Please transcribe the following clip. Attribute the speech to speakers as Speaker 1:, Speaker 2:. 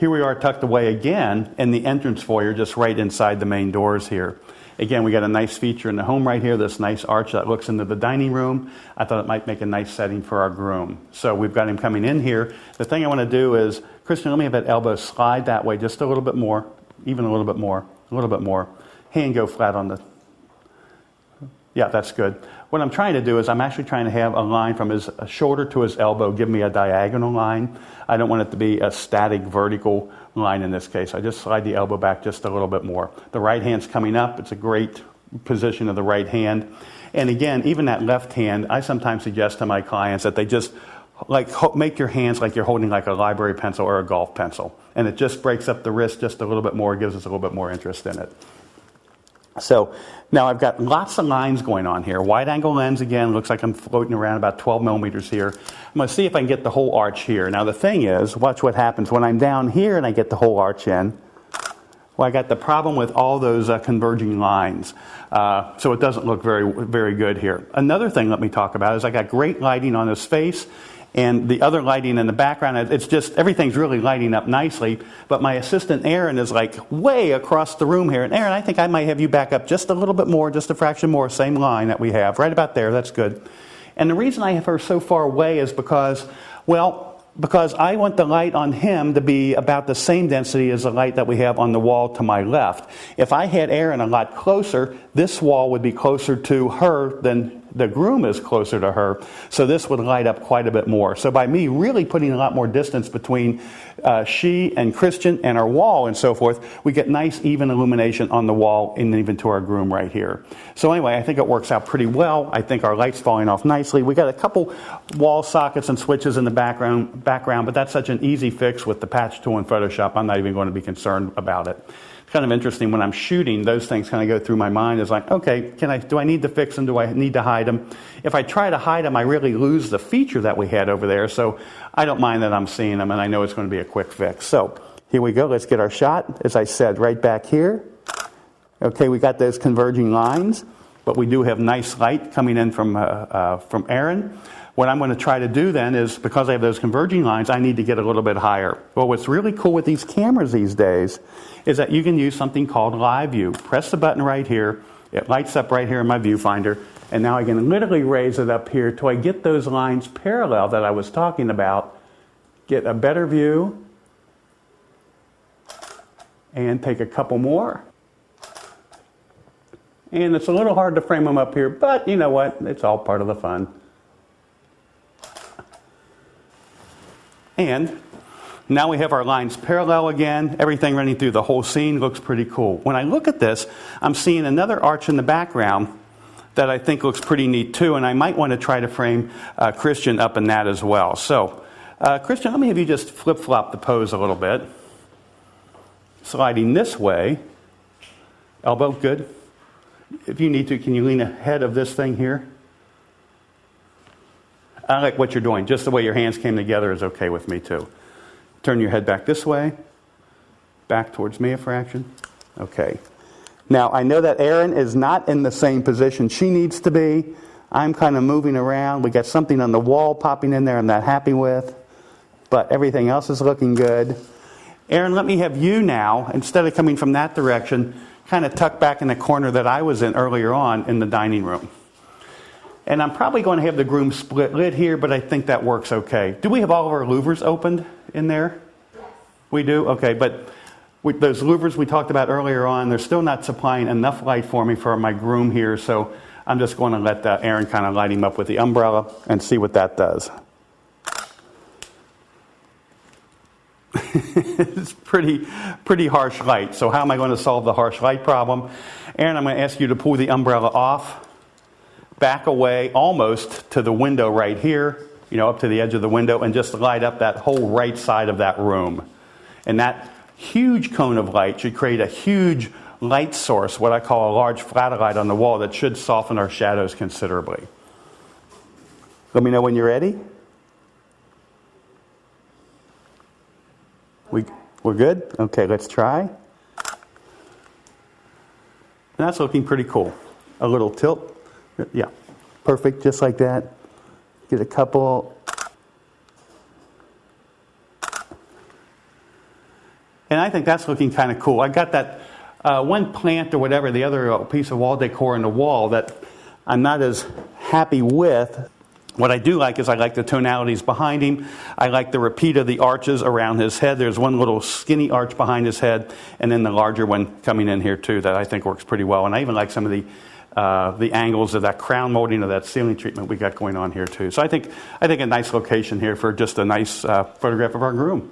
Speaker 1: Here we are tucked away again in the entrance foyer, just right inside the main doors here. Again, we got a nice feature in the home right here, this nice arch that looks into the dining room. I thought it might make a nice setting for our groom. So we've got him coming in here. The thing I want to do is, Christian, let me have that elbow slide that way just a little bit more, even a little bit more, a little bit more. Hand go flat on the, yeah, that's good. What I'm trying to do is I'm actually trying to have a line from his shoulder to his elbow, give me a diagonal line. I don't want it to be a static vertical line in this case. I just slide the elbow back just a little bit more. The right hand's coming up. It's a great position of the right hand. And again, even that left hand, I sometimes suggest to my clients that they just make your hands like you're holding like a library pencil or a golf pencil. And it just breaks up the wrist just a little bit more, gives us a little bit more interest in it. So now I've got lots of lines going on here. Wide angle lens again, looks like I'm floating around about 12 millimeters here. I'm going to see if I can get the whole arch here. Now the thing is, watch what happens when I'm down here and I get the whole arch in. Well, I got the problem with all those converging lines. So it doesn't look very, very good here. Another thing let me talk about is I got great lighting on his face. And the other lighting in the background, it's just, everything's really lighting up nicely. But my assistant, Aaron, is like way across the room here. And Aaron, I think I might have you back up just a little bit more, just a fraction more, same line that we have. Right about there, that's good. And the reason I have her so far away is because I want the light on him to be about the same density as the light that we have on the wall to my left. If I had Aaron a lot closer, this wall would be closer to her than the groom is closer to her. So this would light up quite a bit more. So by me really putting a lot more distance between she and Christian and our wall and so forth, we get nice even illumination on the wall and even to our groom right here. So anyway, I think it works out pretty well. I think our light's falling off nicely. We got a couple wall sockets and switches in the background, but that's such an easy fix with the patch tool in Photoshop. I'm not even going to be concerned about it. It's kind of interesting when I'm shooting, those things kind of go through my mind. It's like, okay, do I need to fix them? Do I need to hide them? If I try to hide them, I really lose the feature that we had over there. So I don't mind that I'm seeing them, and I know it's going to be a quick fix. So here we go. Let's get our shot. As I said, right back here. Okay, we got those converging lines, but we do have nice light coming in from Aaron. What I'm going to try to do then is, because I have those converging lines, I need to get a little bit higher. Well, what's really cool with these cameras these days is that you can use something called Live View. Press the button right here. It lights up right here in my viewfinder. And now I can literally raise it up here till I get those lines parallel that I was talking about, get a better view, and take a couple more. And it's a little hard to frame them up here, but you know what? It's all part of the fun. And now we have our lines parallel again. Everything running through the whole scene looks pretty cool. When I look at this, I'm seeing another arch in the background that I think looks pretty neat too, and I might want to try to frame Christian up in that as well. So, Christian, let me have you just flip-flop the pose a little bit. Sliding this way. Elbow, good. If you need to, can you lean ahead of this thing here? I like what you're doing. Just the way your hands came together is okay with me too. Turn your head back this way. Back towards me a fraction. Okay. Now, I know that Erin is not in the same position she needs to be. I'm kind of moving around. We got something on the wall popping in there I'm not happy with. But everything else is looking good. Erin, let me have you now, instead of coming from that direction, kind of tuck back in the corner that I was in earlier on in the dining room. And I'm probably going to have the groom split lid here, but I think that works okay. Do we have all of our louvers opened in there? Yes. We do? Okay, but those louvers we talked about earlier on, they're still not supplying enough light for me for my groom here, so I'm just going to let Aaron kind of light him up with the umbrella and see what that does. It's pretty harsh light, so how am I going to solve the harsh light problem? Aaron, I'm going to ask you to pull the umbrella off. Back away almost to the window right here, up to the edge of the window, and just light up that whole right side of that room. And that huge cone of light should create a huge light source, what I call a large flat light on the wall that should soften our shadows considerably. Let me know when you're ready. We're good? Okay, let's try. And that's looking pretty cool. A little tilt. Yeah, perfect, just like that. Get a couple. And I think that's looking kind of cool. I got that one plant or whatever, the other piece of wall decor in the wall that I'm not as happy with. What I do like is I like the tonalities behind him. I like the repeat of the arches around his head. There's one little skinny arch behind his head, and then the larger one coming in here too that I think works pretty well. And I even like some of the angles of that crown molding of that ceiling treatment we got going on here too. So I think a nice location here for just a nice photograph of our groom.